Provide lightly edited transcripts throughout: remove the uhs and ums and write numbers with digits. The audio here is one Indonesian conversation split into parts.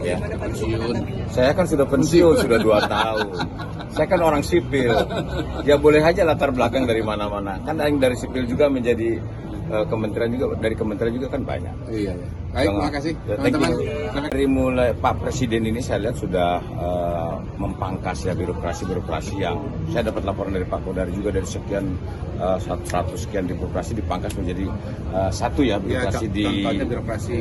Ya, pensiun. Saya kan sudah pensiun sudah 2 tahun. Saya kan orang sipil. Ya boleh aja latar belakang dari mana-mana. Kan yang dari sipil juga menjadi kementerian juga, dari kementerian juga kan banyak. Iya. Baik, terima kasih teman-teman. Dari mulai Pak Presiden ini saya lihat sudah memangkas ya birokrasi yang saya dapat laporan dari Pak Kodari juga dari sekian 100 sekian di birokrasi dipangkas menjadi satu ya birokrasi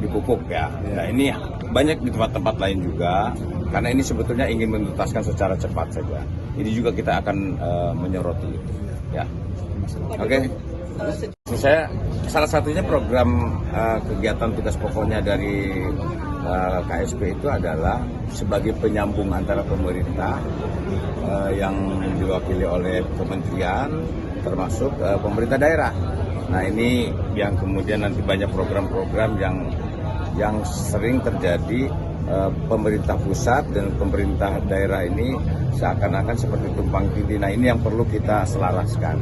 dipupuk ya. Nah ini banyak di tempat-tempat lain juga karena ini sebetulnya ingin menuntaskan secara cepat saja. Ini juga kita akan menyoroti itu ya. Oke. Saya salah satunya program kegiatan tugas pokoknya dari KSP itu adalah sebagai penyambung antara pemerintah yang diwakili oleh kementerian termasuk pemerintah daerah. Nah ini yang kemudian nanti banyak program-program yang sering terjadi pemerintah pusat dan pemerintah daerah ini seakan-akan seperti tumpang tindih. Nah ini yang perlu kita selaraskan.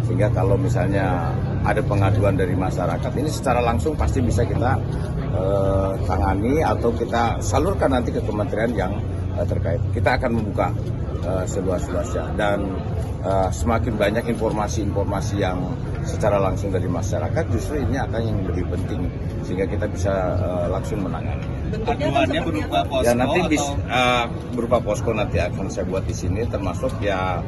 Sehingga kalau misalnya ada pengaduan dari masyarakat, ini secara langsung pasti bisa kita tangani atau kita salurkan nanti ke kementerian yang terkait. Kita akan membuka seluas-luasnya dan semakin banyak informasi-informasi yang secara langsung dari masyarakat, justru ini akan yang lebih penting sehingga kita bisa langsung menangani. Aduannya berupa posko ya nanti berupa posko nanti akan saya buat di sini, termasuk ya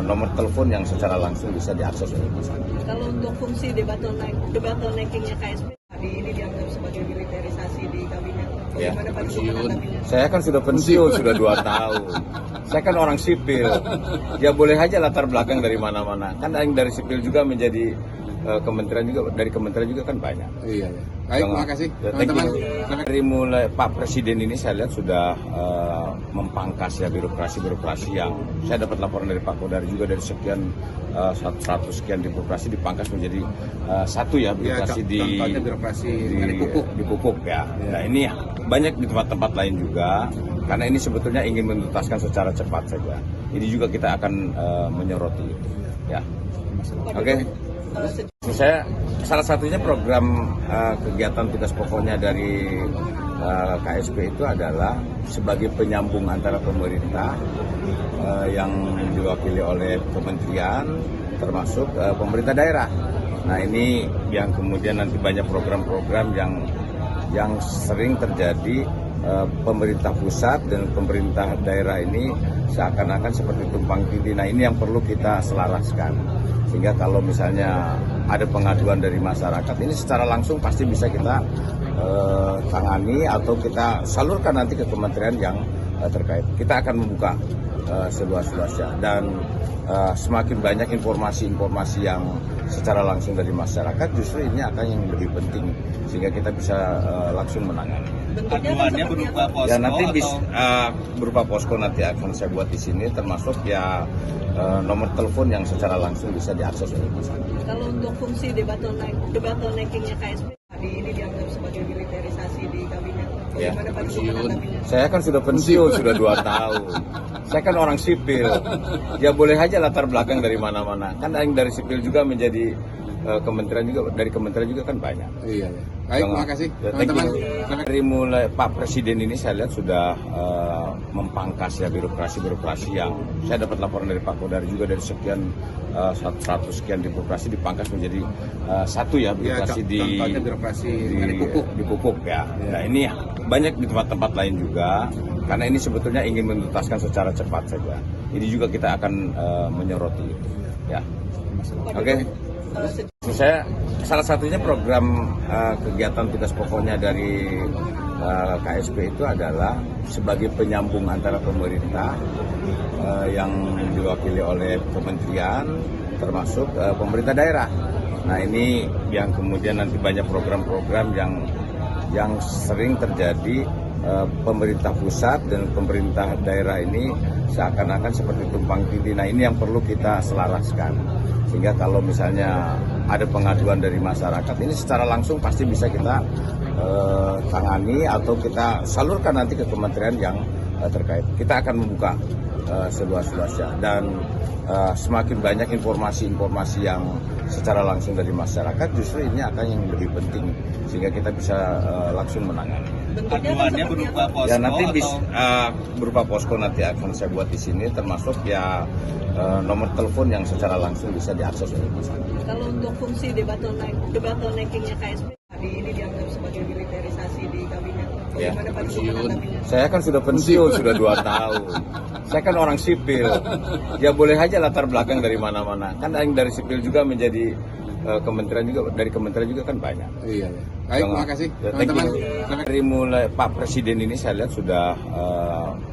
nomor telepon yang secara langsung bisa diakses oleh masyarakat. Kalau untuk fungsi debottleneckingnya KSP tadi ini dianggap sebagai militerisasi di kabinet. Ya, pensiun. Saya kan sudah pensiun sudah 2 tahun. Saya kan orang sipil. Ya boleh aja latar belakang dari mana-mana. Kan yang dari sipil juga menjadi kementerian juga, dari kementerian juga kan banyak. Iya. Baik, terima kasih teman-teman. Dari mulai Pak Presiden ini saya lihat sudah memangkas ya birokrasi yang saya dapat laporan dari Pak Kodari juga dari sekian 100 sekian di birokrasi dipangkas menjadi satu ya birokrasi dipupuk ya. Nah ini banyak di tempat-tempat lain juga karena ini sebetulnya ingin menuntaskan secara cepat saja. Ini juga kita akan menyoroti itu ya. Oke. Saya salah satunya program kegiatan tugas pokoknya dari KSP itu adalah sebagai penyambung antara pemerintah yang diwakili oleh kementerian termasuk pemerintah daerah. Nah ini yang kemudian nanti banyak program-program yang sering terjadi pemerintah pusat dan pemerintah daerah ini seakan-akan seperti tumpang tindih. Nah ini yang perlu kita selaraskan. Sehingga kalau misalnya ada pengaduan dari masyarakat, ini secara langsung pasti bisa kita tangani atau kita salurkan nanti ke kementerian yang terkait. Kita akan membuka seluas-luasnya dan semakin banyak informasi-informasi yang secara langsung dari masyarakat, justru ini akan yang lebih penting sehingga kita bisa langsung menangani. Aduannya berupa posko ya nanti berupa posko nanti akan saya buat di sini, termasuk ya nomor telepon yang secara langsung bisa diakses oleh masyarakat. Kalau untuk fungsi debottleneckingnya KSP tadi ini dianggap sebagai militerisasi di kabinet. Ya, pensiun. Saya kan sudah pensiun sudah 2 tahun. Saya kan orang sipil. Ya boleh aja latar belakang dari mana-mana. Kan yang dari sipil juga menjadi kementerian juga, dari kementerian juga kan banyak. Iya. Baik, terima kasih teman-teman. Dari mulai Pak Presiden ini saya lihat sudah memangkas ya birokrasi yang saya dapat laporan dari Pak Kodari juga dari sekian 100 sekian di birokrasi dipangkas menjadi satu ya birokrasi dipupuk ya. Nah ini banyak di tempat-tempat lain juga karena ini sebetulnya ingin menuntaskan secara cepat saja. Ini juga kita akan menyoroti itu ya. Oke. Saya salah satunya program kegiatan tugas pokoknya dari KSP itu adalah sebagai penyambung antara pemerintah yang diwakili oleh kementerian termasuk pemerintah daerah. Nah ini yang kemudian nanti banyak program-program yang sering terjadi pemerintah pusat dan pemerintah daerah ini seakan-akan seperti tumpang tindih. Nah ini yang perlu kita selaraskan. Sehingga kalau misalnya ada pengaduan dari masyarakat, ini secara langsung pasti bisa kita tangani atau kita salurkan nanti ke kementerian yang terkait. Kita akan membuka seluas-luasnya dan semakin banyak informasi-informasi yang secara langsung dari masyarakat, justru ini akan yang lebih penting sehingga kita bisa langsung menangani. Bentuknya kan Aduannya seperti berupa apa? posko Ya nanti atau berupa posko nanti akan saya buat di sini, termasuk ya nomor telepon yang secara langsung bisa diakses oleh masyarakat. Kalau untuk fungsi debottleneckingnya KSP tadi ini dianggap sebagai militerisasi di kabinet. Ya. Bagaimana Pak Dukungan kabinet? Saya kan sudah pensiun sudah 2 tahun. Saya kan orang sipil. Ya boleh aja latar belakang dari mana-mana. Kan yang dari sipil juga menjadi kementerian juga, dari kementerian juga kan banyak. Iya, iya. Baik, terima kasih Ya, thank teman-teman. you. Dari mulai Pak Presiden ini saya lihat sudah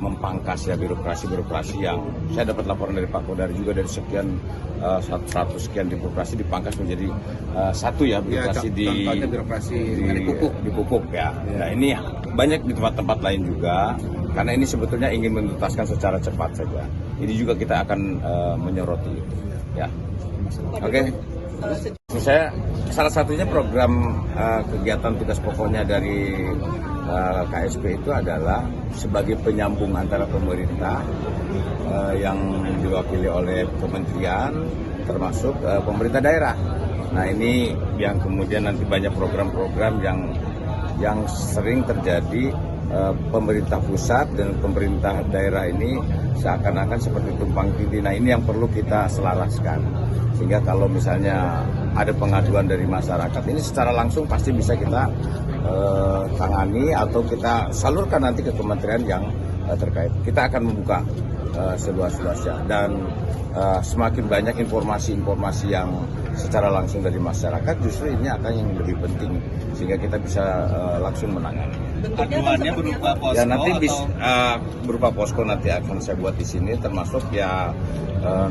mempangkas ya birokrasi yang saya dapat laporan dari Pak Kodari juga dari sekian 100 sekian birokrasi dipangkas menjadi satu ya birokrasi contohnya birokrasi di pupuk ya. Ya. Nah ini banyak di tempat-tempat lain juga karena ini sebetulnya ingin menuntaskan secara cepat saja. Ini juga kita akan menyoroti itu ya. Pak Oke. Dukun, Saya salah satunya program kegiatan tugas pokoknya dari KSP itu adalah sebagai penyambung antara pemerintah yang diwakili oleh kementerian termasuk pemerintah daerah. Nah ini yang kemudian nanti banyak program-program yang sering terjadi pemerintah pusat dan pemerintah daerah ini seakan-akan seperti tumpang tindih. Nah ini yang perlu kita selaraskan. Sehingga kalau misalnya ada pengaduan dari masyarakat, ini secara langsung pasti bisa kita tangani atau kita salurkan nanti ke kementerian yang terkait. Kita akan membuka seluas-luasnya dan semakin banyak informasi-informasi yang secara langsung dari masyarakat, justru ini akan yang lebih penting sehingga kita bisa langsung menangani. bentuknya kan aduannya seperti berupa apa? posko Ya nanti atau berupa posko nanti akan saya buat di sini, termasuk ya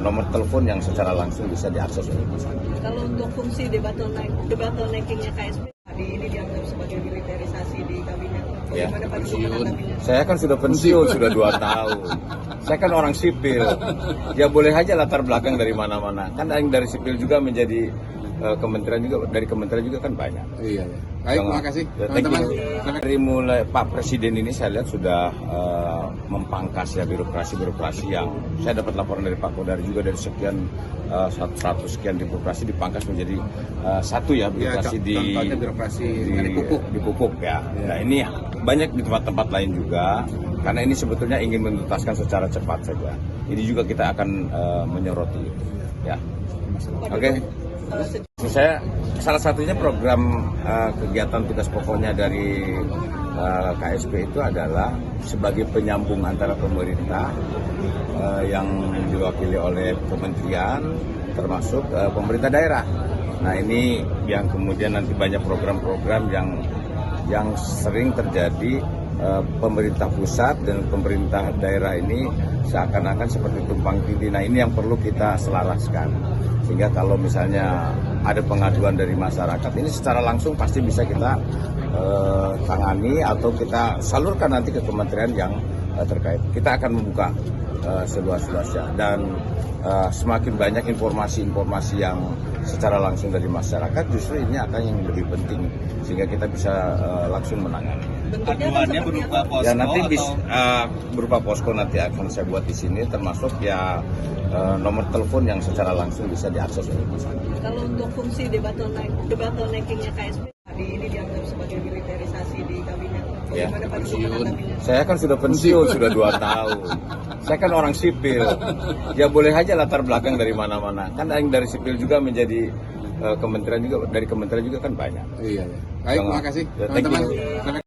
nomor telepon yang secara langsung bisa diakses oleh masyarakat. Kalau untuk fungsi debottleneckingnya KSP tadi ini dianggap sebagai militerisasi di kabinet. Ya. Bagaimana Pak Dukungan kabinet? Saya kan sudah pensiun sudah 2 tahun. Saya kan orang sipil. Ya boleh aja latar belakang dari mana-mana. Kan yang dari sipil juga menjadi kementerian juga, dari kementerian juga kan banyak. Iya, iya. Baik, terima kasih Ya, thank teman-teman. you. Dari mulai Pak Presiden ini saya lihat sudah mempangkas ya birokrasi yang saya dapat laporan dari Pak Kodari juga dari sekian 100 sekian birokrasi dipangkas menjadi satu ya birokrasi contohnya birokrasi di pupuk ya. Ya. Nah ini banyak di tempat-tempat lain juga karena ini sebetulnya ingin menuntaskan secara cepat saja. Ini juga kita akan menyoroti itu ya. Pak Oke. Dukun, Saya salah satunya program kegiatan tugas pokoknya dari KSP itu adalah sebagai penyambung antara pemerintah yang diwakili oleh kementerian termasuk pemerintah daerah. Nah ini yang kemudian nanti banyak program-program yang sering terjadi pemerintah pusat dan pemerintah daerah ini seakan-akan seperti tumpang tindih. Nah ini yang perlu kita selaraskan. Sehingga kalau misalnya ada pengaduan dari masyarakat, ini secara langsung pasti bisa kita tangani atau kita salurkan nanti ke kementerian yang terkait. Kita akan membuka seluas-luasnya dan semakin banyak informasi-informasi yang secara langsung dari masyarakat, justru ini akan yang lebih penting sehingga kita bisa langsung menangani. bentuknya kan aduannya seperti berupa apa? posko Ya nanti atau berupa posko nanti akan saya buat di sini, termasuk ya nomor telepon yang secara langsung bisa diakses oleh masyarakat. Kalau untuk fungsi debottleneckingnya KSP tadi ini dianggap sebagai militerisasi di kabinet. Ya. Bagaimana Pak Dukungan kabinet? Saya kan sudah pensiun sudah 2 tahun. Saya kan orang sipil. Ya boleh aja latar belakang dari mana-mana. Kan yang dari sipil juga menjadi kementerian juga, dari kementerian juga kan banyak. Iya, iya. Baik, terima kasih Ya, thank you. teman-teman.